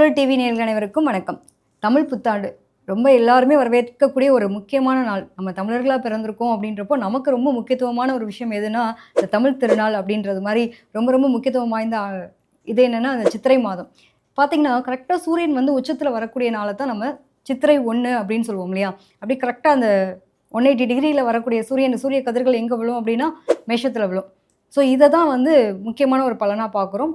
Tamil TV நேயர்கள் அனைவருக்கும் வணக்கம். தமிழ் புத்தாண்டு ரொம்ப எல்லாருமே வரவேற்கக்கூடிய ஒரு முக்கியமான நாள். நம்ம தமிழர்களா பிறந்திருக்கோம் அப்படின்றப்போ நமக்கு ரொம்ப முக்கியத்துவமான ஒரு விஷயம் எதுனா, இந்த தமிழ் திருநாள் அப்படின்றது மாரி ரொம்ப ரொம்ப முக்கியத்துவம் வாய்ந்த இது என்னன்னா, அந்த சித்திரை மாதம். பார்த்தீங்கன்னா, கரெக்ட்டா சூரியன் வந்து உச்சத்தில வரக்கூடிய நாள தான் நம்ம சித்திரை 1 அப்படின்னு சொல்லுவோம் இல்லையா? அப்படியே கரெக்ட்டா அந்த 180 டிகிரியில வரக்கூடிய சூரிய கதிர்கள் எங்க விழும் அப்படின்னா, மேஷத்தில விழும். ஸோ இத தான் வந்து முக்கியமான ஒரு பலனா பார்க்குறோம்.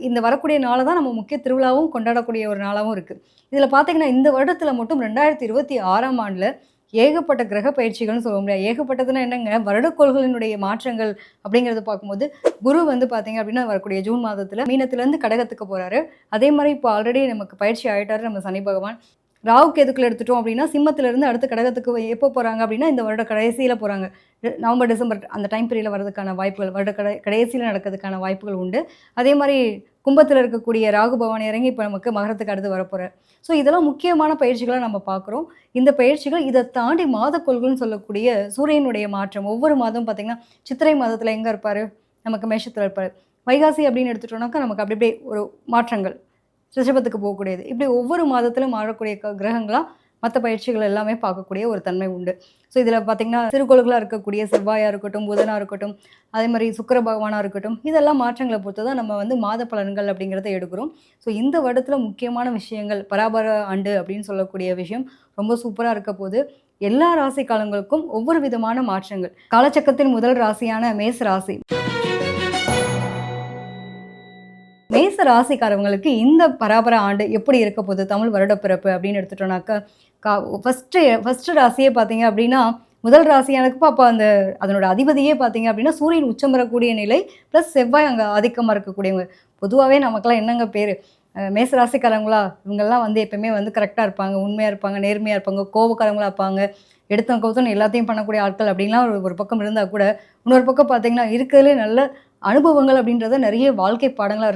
இந்த வரக்கூடிய நாள தான் நம்ம முக்கிய திருவிழாவும் கொண்டாடக்கூடிய ஒரு நாளாவும் இருக்கு. இதில பார்த்தீங்கன்னா, இந்த வருடத்தில மட்டும் 2026ஆம் ஆண்டுல ஏகப்பட்ட கிரக பயிற்சிகள்னு சொல்ல முடியாது. ஏகப்பட்டதுன்னா என்னங்க, வருடக்கோள்களினுடைய மாற்றங்கள் அப்படிங்கிறத பார்க்கும்போது, குரு வந்து பார்த்தீங்க அப்படின்னா, வரக்கூடிய ஜூன் மாதத்தில மீனத்திலேருந்து கடகத்துக்கு போறாரு. அதே மாரி இப்போ ஆல்ரெடி நமக்கு பயிற்சி ஆயிட்டாரு நம்ம சனி பகவான். ராகு கேதுக்கள் எடுத்துட்டோம் அப்படின்னா, சிம்மத்திலிருந்து அடுத்து கடகத்துக்கு எப்போ போறாங்க அப்படின்னா, இந்த வருட கடைசியில போறாங்க. நவம்பர், டிசம்பர் அந்த டைம் பீரியட்ல வரதுக்கான வாய்ப்புகள், வருட கடைசியில நடக்கிறதுக்கான வாய்ப்புகள் உண்டு. அதே மாரி கும்பத்தில இருக்கக்கூடிய ராகு பகவான் இறங்கி இப்ப நமக்கு மகரத்துக்கு அடுத்து வரப்போறார். ஸோ இதெல்லாம் முக்கியமான பயிற்சிகளா நம்ம பார்க்குறோம். இந்த பயிற்சிகள் இத தாண்டி மாதக்கோள்கள்னு சொல்லக்கூடிய சூரியனுடைய மாற்றம். ஒவ்வொரு மாதமும் பார்த்தீங்கன்னா, சித்திரை மாதத்தில எங்க இருப்பாரு? நமக்கு மேஷத்தில இருப்பாரு. வைகாசி அப்படின்னு எடுத்துட்டோம்னாக்கா, நமக்கு அப்படி அப்படியே ஒரு மாற்றங்கள். ரிஷபத்துக்கு போகக்கூடியது. இப்படி ஒவ்வொரு மாதத்திலும் மாறக்கூடிய கிரகங்களா மத்த பயிற்சிகள் எல்லாமே பார்க்கக்கூடிய ஒரு தன்மை உண்டு. ஸோ இதில பார்த்தீங்கன்னா, சிறுகோள்களா இருக்கக்கூடிய செவ்வாயா இருக்கட்டும், புதனா இருக்கட்டும், அதே மாரி சுக்கிர பகவானா இருக்கட்டும், இதெல்லாம் மாற்றங்கள பொறுத்து தான் நம்ம வந்து மாத பலன்கள் அப்படிங்கிறத எடுக்கிறோம். ஸோ இந்த வருடத்தில முக்கியமான விஷயங்கள், பராபர ஆண்டு அப்படின்னு சொல்லக்கூடிய விஷயம் ரொம்ப சூப்பரா இருக்க போது. எல்லா ராசிக்காரங்களுக்கும் ஒவ்வொரு விதமான மாற்றங்கள். காலச்சக்கரத்தின் முதல் ராசியான மேச ராசி. மேச ராசிக்காரவங்களுக்கு இந்த பராபர ஆண்டு எப்படி இருக்க போகுது? தமிழ் வருடப்பிறப்பு அப்படின்னு எடுத்துட்டோம்னாக்கா, ஃபர்ஸ்ட்டு ராசியே பார்த்தீங்க அப்படின்னா, முதல் ராசியானப்போ அப்போ அதனோட அதிபதியே பார்த்தீங்க அப்படின்னா, சூரியன் உச்சம் பெறக்கூடிய நிலை, ப்ளஸ் செவ்வாய் அங்கே ஆதிக்கமா இருக்கக்கூடியவங்க. பொதுவாவே நமக்கெல்லாம் என்னங்க பேரு? மேச ராசிக்காரங்களா, இவங்கலாம் வந்து எப்பயுமே வந்து கரெக்ட்டா இருப்பாங்க, உண்மையா இருப்பாங்க, நேர்மையா இருப்பாங்க, கோவக்காரங்களா இருப்பாங்க, எடுத்தோம் கவுத்தோன்னு எல்லாத்தையும் பண்ணக்கூடிய ஆட்கள் அப்படின்லாம் ஒரு பக்கம் இருந்தா கூட, இன்னொரு பக்கம் பார்த்தீங்கன்னா, இருக்கிறதுலே நல்ல அனுபவங்கள் அப்படின்றத நிறைய வாழ்க்கை பாடங்களா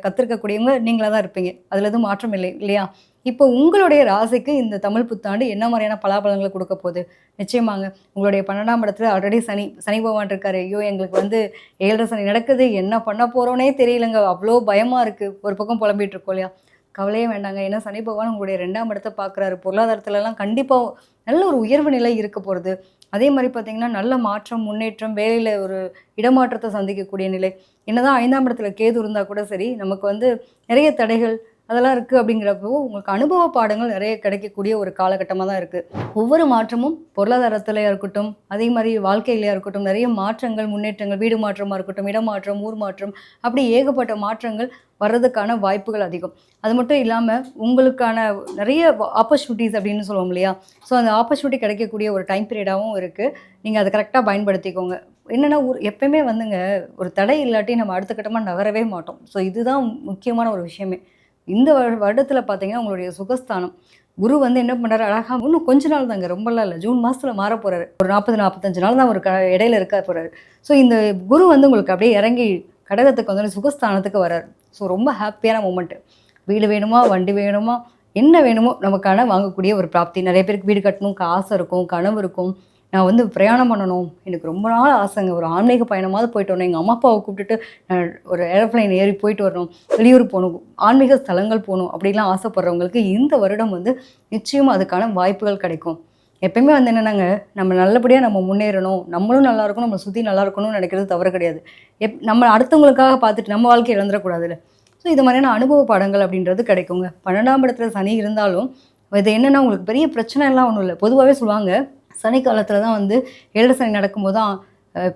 கத்துருக்கக்கூடியவங்க நீங்களா தான் இருப்பீங்க. அதில எதுவும் மாற்றம் இல்லை இல்லையா? இப்போ உங்களுடைய ராசிக்கு இந்த தமிழ் புத்தாண்டு என்ன மாரியான பலாபலன்கள குடுக்க போது? நிச்சயமாங்க. உங்களுடைய 12ஆம் இடத்துல ஆல்ரெடி சனி பகவான் இருக்காரு. ஐயோ! எங்களுக்கு வந்து 7:30 சனி நடக்குது. என்ன பண்ண போறோன்னே தெரியலங்க. அவ்ளோ பயமா இருக்கு. ஒரு பக்கம் புலம்பிட்டு இருக்கோம் இல்லையா? கவலையே வேண்டாங்க. ஏன்னா சனி பகவான் உங்களுடைய 2ஆம் இடத்த பார்க்குறாரு. பொருளாதாரத்துலலாம் கண்டிப்பா நல்ல ஒரு உயர்வு நிலை இருக்க போறது. அதே மாரி பார்த்தீங்கன்னா, நல்ல மாற்றம், முன்னேற்றம், வேலையில ஒரு இடமாற்றத்த சந்திக்கக்கூடிய நிலை. என்னதான் 5ஆம் இடத்துல கேது இருந்தா கூட சரி, நமக்கு வந்து நிறைய தடைகள் அதெல்லாம் இருக்கு அப்படிங்கிறப்போ, உங்களுக்கு அனுபவ பாடங்கள் நிறைய கிடைக்கக்கூடிய ஒரு காலகட்டமா தான் இருக்கு. ஒவ்வொரு மாற்றமும் பொருளாதாரத்திலயா இருக்கட்டும், அதே மாரி வாழ்க்கையிலயா இருக்கட்டும், நிறைய மாற்றங்கள், முன்னேற்றங்கள், வீடு மாற்றமா இருக்கட்டும், இடமாற்றம், ஊர் மாற்றம், அப்படி ஏகப்பட்ட மாற்றங்கள் வர்றதுக்கான வாய்ப்புகள் அதிகம். அது மட்டும் இல்லாம, உங்களுக்கான நிறைய ஆப்பர்ச்சுனிட்டீஸ் அப்படின்னு சொல்லுவோம் இல்லையா? ஸோ, அந்த ஆப்பர்ச்சுனிட்டி கிடைக்கக்கூடிய ஒரு டைம் பீரியடாவும் இருக்கு. நீங்க அத கரெக்ட்டா பயன்படுத்திக்கோங்க. என்னன்னா, எப்பயுமே வந்துங்க, ஒரு தடை இல்லாட்டி நம்ம அடுத்த கட்டமா நகரவே மாட்டோம். ஸோ, இதுதான் முக்கியமான ஒரு விஷயமே. இந்த வருடத்தில பார்த்தீங்கன்னா, உங்களுடைய சுகஸ்தானம். குரு வந்து என்ன பண்றாரு, அழகா இன்னும் கொஞ்ச நாள் தாங்க, ரொம்பலாம் இல்ல. ஜூன் மாசத்துல மாறப் போறாரு. ஒரு 40, 45 நாள் தான் ஒரு இடையில இருக்க போறாரு. ஸோ, இந்த குரு வந்து உங்களுக்கு அப்படியே இறங்கி கடகத்துக்கு வந்தோனே சுகஸ்தானத்துக்கு வராரு. ஸோ, ரொம்ப ஹேப்பியான மொமெண்ட். வீடு வேணுமா? வண்டி வேணுமா? என்ன வேணுமோ நமக்கான வாங்கக்கூடிய ஒரு பிராப்தி. நெறைய பேருக்கு வீடு கட்டணும் ஆசை இருக்கும், கனவு இருக்கும். நான் வந்து பிரயாணம் பண்ணணும். எனக்கு ரொம்ப நாள் ஆசைங்க. ஒரு ஆன்மீக பயணமாவது போயிட்டு வரணும். எங்க அம்மா, அப்பாவ கூப்பிட்டுட்டு ஒரு ஏரோப்ளேன் ஏறி போயிட்டு வரணும். வெளியூர் போணும். ஆன்மீக ஸ்தலங்கள் போணும். அப்படிலாம் ஆசைப்படுறவங்களுக்கு இந்த வருடம் வந்து நிச்சயமா அதுக்கான வாய்ப்புகள் கிடைக்கும். எப்பயுமே வந்து என்னன்னாங்க, நம்ம நல்லபடியா நம்ம முன்னேறணும். நம்மளும் நல்லா இருக்கணும், நம்மள சுத்தி நல்லா இருக்கணும்னு நினைக்கிறது தவறு கிடையாது. நம்ம அடுத்தவங்களுக்காக பார்த்துட்டு நம்ம வாழ்க்கைய இழந்துறக்கூடாதுல்ல. ஸோ இது மாதிரியான அனுபவ பாடங்கள் அப்படின்றது கிடைக்குங்க. 12ஆம் இடத்துல சனி இருந்தாலும், இது என்னன்னா உங்களுக்கு பெரிய பிரச்சனைலாம் ஒண்ணும் இல்ல. பொதுவாவே சொல்லுவாங்க, சனி காலத்துல தான் வந்து 7 சனி நடக்கும்போது தான்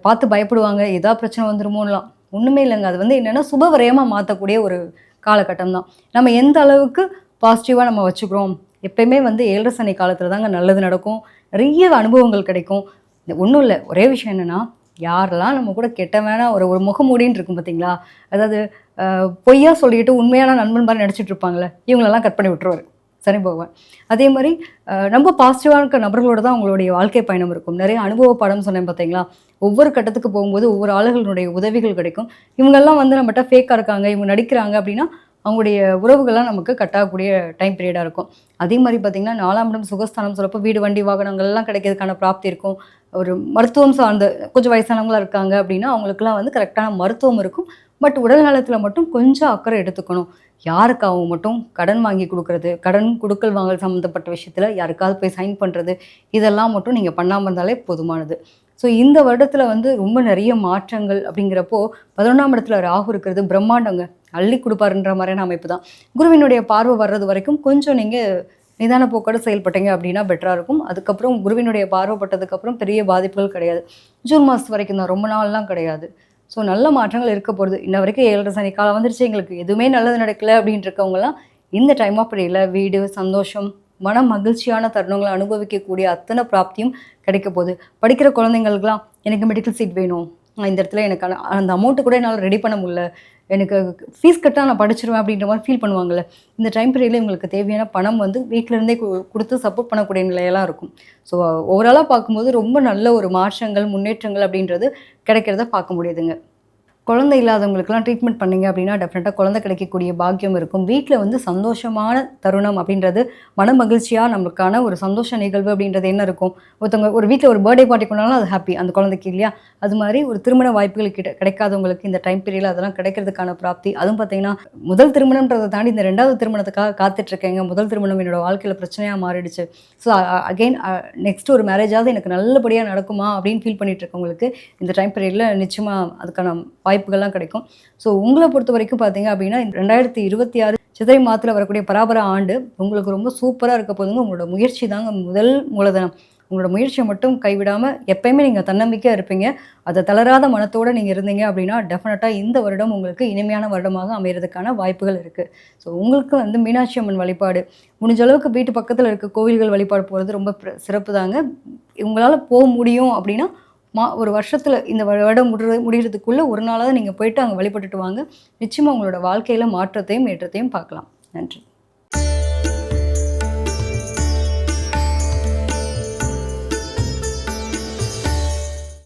பார்த்து பயப்படுவாங்க. ஏதா பிரச்சனை வந்துருமோன்லாம். ஒண்ணுமே இல்லங்க. அது வந்து என்னன்னா சுப விரயமா மாத்தக்கூடிய ஒரு காலகட்டம் தான். நம்ம எந்த அளவுக்கு பாசிட்டிவா நம்ம வச்சுக்கிறோம். எப்பயுமே வந்து 7 சனி காலத்துல தாங்க நல்லது நடக்கும். நிறைய அனுபவங்கள் கிடைக்கும். ஒண்ணும் இல்ல. ஒரே விஷயம் என்னன்னா, யாரெல்லாம் நம்ம கூட கெட்டவனா ஒரு ஒரு முகமூடின்னு இருக்கும் பார்த்தீங்களா? அதாவது பொய்யா சொல்லிட்டு உண்மையான நண்பன் மாரி நடிச்சிட்டு இருப்பாங்கல்ல, இவங்களெல்லாம் கட் பண்ணி விட்டுருவாரு சனி பகவான். அதே மாரி ரொம்ப பாசிட்டிவா இருக்க நபர்களோட தான் உங்களுடைய வாழ்க்கை பயணம் இருக்கும். நிறைய அனுபவ பாடம் சொன்னேன் பார்த்தீங்களா? ஒவ்வொரு கட்டத்துக்கு போகும்போது ஒவ்வொரு ஆளுகளுடைய உதவிகள் கிடைக்கும். இவங்கெல்லாம் வந்து நம்மட்ட ஃபேக்கா இருக்காங்க, இவங்க நடிக்கிறாங்க அப்படின்னா, அவங்களுடைய உறவுகள்லாம் நமக்கு கட் ஆகக்கூடிய டைம் பீரியடா இருக்கும். அதே மாரி பார்த்தீங்கன்னா, 4ஆம் இடம் சுகஸ்தானம் சொல்லப்போ வீடு, வண்டி, வாகனங்கள்லாம் கிடைக்கிறதுக்கான பிராப்தி இருக்கும். ஒரு மருத்துவம் சார்ந்த கொஞ்சம் வயசானவங்களா இருக்காங்க அப்படின்னா, அவங்களுக்கெல்லாம் வந்து கரெக்டான மருத்துவம் இருக்கும். பட் உடல் நலத்தில மட்டும் கொஞ்சம் அக்கறை எடுத்துக்கணும். யாருக்காகவும் மட்டும் கடன் வாங்கி குடுக்குறது, கடன் குடுக்கல் வாங்கல் சம்மந்தப்பட்ட விஷயத்தில யாருக்காவது போய் சைன் பண்றது, இதெல்லாம் மட்டும் நீங்க பண்ணாம இருந்தாலே போதுமானது. ஸோ இந்த வருடத்தில வந்து ரொம்ப நெறைய மாற்றங்கள் அப்படிங்கிறப்போ, 11ஆம் இடத்துல ராகு இருக்கிறது பிரம்மாண்டங்க. அள்ளி குடுப்பாருன்ற மாரியான அமைப்பு தான். குருவினுடைய பார்வை வர்றது வரைக்கும் கொஞ்சம் நீங்க நிதான போக்கோட செயல்பட்டீங்க அப்படின்னா பெட்டரா இருக்கும். அதுக்கப்புறம் குருவினுடைய பார்வை பட்டதுக்கப்புறம் பெரிய பாதிப்புகள் கிடையாது. ஜூன் மாசத்து வரைக்கும் தான். ரொம்ப நாள்லாம் கிடையாது. ஸோ நல்ல மாற்றங்கள் இருக்க போகுது. இன்ன வரைக்கும் 7:30 சனி காலம் வந்துருச்சு, எங்களுக்கு எதுவுமே நல்லது நடக்கல அப்படின்னு இருக்கவங்கலாம், இந்த டைம் ஆஃப் பீரியட்ல வீடு, சந்தோஷம், மன மகிழ்ச்சியான தருணங்கள அனுபவிக்கக்கூடிய அத்தனை பிராப்தியும் கிடைக்க போகுது. படிக்கிற குழந்தைங்களுக்குலாம் எனக்கு மெடிக்கல் சீட் வேணும். இந்த இடத்துல எனக்கு அந்த அமௌண்ட்டு கூட என்னால ரெடி பண்ண முடியல. எனக்கு ஃபீஸ் கட்டா நான் படிச்சுருவேன் அப்படின்ற மாரி ஃபீல் பண்ணுவாங்கல்ல. இந்த டைம் பீரியட்ல இவங்களுக்கு தேவையான பணம் வந்து வீட்ல இருந்தே குடுத்து சப்போர்ட் பண்ணக்கூடிய நிலையெல்லாம் இருக்கும். ஸோ ஓவராலா பார்க்கும்போது ரொம்ப நல்ல ஒரு மாற்றங்கள், முன்னேற்றங்கள் அப்படின்றது கிடைக்கிறத பார்க்க முடியுதுங்க. குழந்தை இல்லாதவங்களுக்குலாம் ட்ரீட்மெண்ட் பண்ணீங்க அப்படின்னா, டெஃபினட்டா குழந்தை கிடைக்கக்கூடிய பாக்கியம் இருக்கும். வீட்ல வந்து சந்தோஷமான தருணம் அப்படின்றது, மன மகிழ்ச்சியா நமக்கான ஒரு சந்தோஷ நிகழ்வு அப்படின்றது என்ன இருக்கும்? ஒருத்தவங்க ஒரு வீட்ல ஒரு பர்த்டே பார்ட்டி கொண்டாடினாலும் அது ஹாப்பி அந்த குழந்தைக்கு இல்லையா? அது மாரி ஒரு திருமண வாய்ப்புகள் கிடைக்காதவங்களுக்கு இந்த டைம் பீரியட்ல அதெல்லாம் கிடைக்கிறதுக்கான பிராப்தி. அதுவும் பார்த்தீங்கன்னா, முதல் திருமணம்ன்றத தாண்டி இந்த 2வது திருமணத்துக்காக காத்துட்ருக்கேங்க. முதல் திருமணம் என்னோட வாழ்க்கையில பிரச்சனையா மாறிடுச்சு. ஸோ அகைன் நெக்ஸ்ட் ஒரு மேரேஜாவது எனக்கு நல்லபடியா நடக்குமா அப்படின்னு ஃபீல் பண்ணிட்டு இருக்கவங்களுக்கு, இந்த டைம் பீரியட்ல நிச்சயமா அதுக்கான வாய்ப்புகள்லாம் கிடைக்கும். ஸோ உங்கள பொறுத்தவரைக்கும் பார்த்தீங்க அப்படின்னா, 2026 சித்திரை மாதத்துல வரக்கூடிய பராபர ஆண்டு உங்களுக்கு ரொம்ப சூப்பரா இருக்க போதுங்க. உங்களோட முயற்சி தாங்க முதல் மூலதனம். உங்களோட முயற்சிய மட்டும் கைவிடாம எப்பயுமே நீங்க தன்னம்பிக்கையா இருப்பீங்க. அத தளராத மனத்தோட நீங்க இருந்தீங்க அப்படின்னா, டெஃபினட்டா இந்த வருடம் உங்களுக்கு இனிமையான வருடமாக அமையறதுக்கான வாய்ப்புகள் இருக்கு. ஸோ உங்களுக்கு வந்து மீனாட்சி அம்மன் வழிபாடு, முடிஞ்ச அளவுக்கு வீட்டு பக்கத்துல இருக்க கோவில்கள் வழிபாடு போறது ரொம்ப சிறப்பு தாங்க. உங்களால முடியும் அப்படின்னா, ஒரு வருஷத்துல இந்த வருடம் முடியறதுக்குள்ள ஒரு நாளாவது நீங்க போயிட்டு அங்க வழிபட்டுட்டு வாங்க. நிச்சயமா உங்களோட வாழ்க்கையில மாற்றத்தையும், ஏற்றத்தையும் பார்க்கலாம். நன்றி.